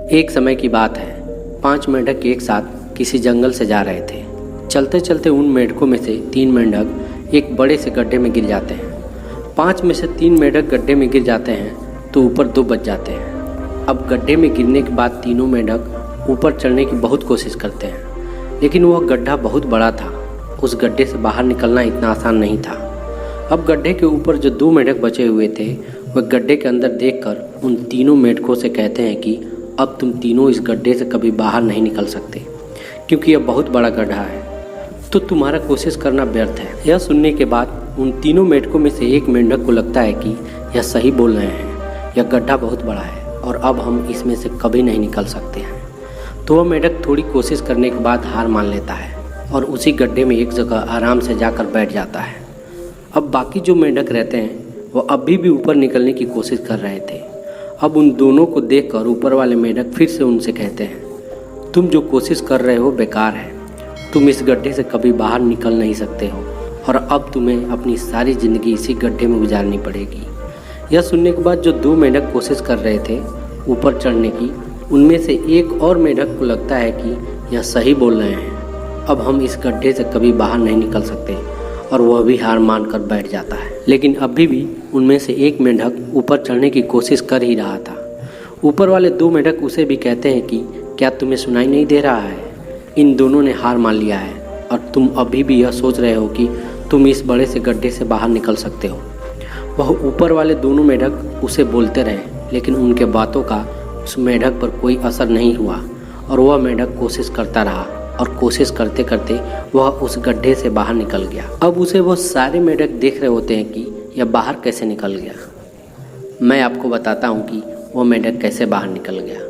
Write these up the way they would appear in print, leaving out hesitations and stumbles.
एक समय की बात है। 5 मेंढक एक साथ किसी जंगल से जा रहे थे। चलते चलते उन मेंढकों में से 3 मेंढक एक बड़े से गड्ढे में गिर जाते हैं। 5 में से 3 मेंढक गड्ढे में गिर जाते हैं तो ऊपर 2 बच जाते हैं। अब गड्ढे में गिरने के बाद तीनों मेंढक ऊपर चढ़ने की बहुत कोशिश करते हैं, लेकिन वह गड्ढा बहुत बड़ा था। उस गड्ढे से बाहर निकलना इतना आसान नहीं था। अब गड्ढे के ऊपर जो 2 मेंढक बचे हुए थे वह गड्ढे के अंदर देखकर उन तीनों मेंढकों से कहते हैं कि अब तुम तीनों इस गड्ढे से कभी बाहर नहीं निकल सकते, क्योंकि यह बहुत बड़ा गड्ढा है, तो तुम्हारा कोशिश करना व्यर्थ है। यह सुनने के बाद उन तीनों मेंढकों में से एक मेंढक को लगता है कि यह सही बोल रहे हैं, यह गड्ढा बहुत बड़ा है और अब हम इसमें से कभी नहीं निकल सकते हैं। तो वह मेंढक थोड़ी कोशिश करने के बाद हार मान लेता है और उसी गड्ढे में एक जगह आराम से जाकर बैठ जाता है। अब बाकी जो मेंढक रहते हैं वो अभी भी ऊपर निकलने की कोशिश कर रहे थे। अब उन दोनों को देखकर ऊपर वाले मेंढक फिर से उनसे कहते हैं, तुम जो कोशिश कर रहे हो बेकार है, तुम इस गड्ढे से कभी बाहर निकल नहीं सकते हो और अब तुम्हें अपनी सारी ज़िंदगी इसी गड्ढे में गुजारनी पड़ेगी। यह सुनने के बाद जो 2 मेंढक कोशिश कर रहे थे ऊपर चढ़ने की, उनमें से एक और मेंढक को लगता है कि यह सही बोल रहे हैं, अब हम इस गड्ढे से कभी बाहर नहीं निकल सकते और वह भी हार मानकर बैठ जाता है। लेकिन अभी भी उनमें से एक मेंढक ऊपर चढ़ने की कोशिश कर ही रहा था। ऊपर वाले 2 मेंढक उसे भी कहते हैं कि क्या तुम्हें सुनाई नहीं दे रहा है, इन दोनों ने हार मान लिया है और तुम अभी भी यह सोच रहे हो कि तुम इस बड़े से गड्ढे से बाहर निकल सकते हो। वह ऊपर वाले दोनों मेंढक उसे बोलते रहे, लेकिन उनके बातों का उस मेंढक पर कोई असर नहीं हुआ और वह मेंढक कोशिश करता रहा और कोशिश करते करते वह उस गड्ढे से बाहर निकल गया। अब उसे वो सारे मेंढक देख रहे होते हैं कि यह बाहर कैसे निकल गया। मैं आपको बताता हूँ कि वो मेंढक कैसे बाहर निकल गया।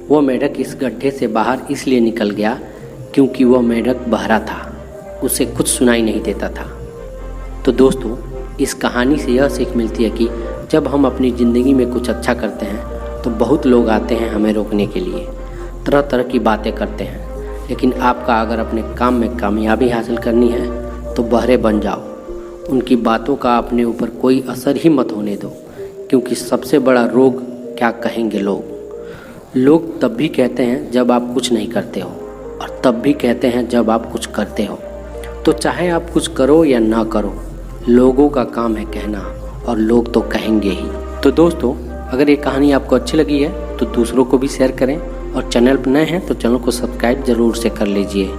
वो मेंढक इस गड्ढे से बाहर इसलिए निकल गया क्योंकि वह मेंढक बहरा था, उसे कुछ सुनाई नहीं देता था। तो दोस्तों, इस कहानी से यह सीख मिलती है कि जब हम अपनी ज़िंदगी में कुछ अच्छा करते हैं तो बहुत लोग आते हैं हमें रोकने के लिए, तरह तरह की बातें करते हैं, लेकिन आपका अगर अपने काम में कामयाबी हासिल करनी है तो बहरे बन जाओ। उनकी बातों का अपने ऊपर कोई असर ही मत होने दो, क्योंकि सबसे बड़ा रोग क्या कहेंगे लोग तब भी कहते हैं जब आप कुछ नहीं करते हो और तब भी कहते हैं जब आप कुछ करते हो। तो चाहे आप कुछ करो या ना करो, लोगों का काम है कहना और लोग तो कहेंगे ही। तो दोस्तों, अगर ये कहानी आपको अच्छी लगी है तो दूसरों को भी शेयर करें और चैनल पर नए हैं तो चैनल को सब्सक्राइब ज़रूर से कर लीजिए।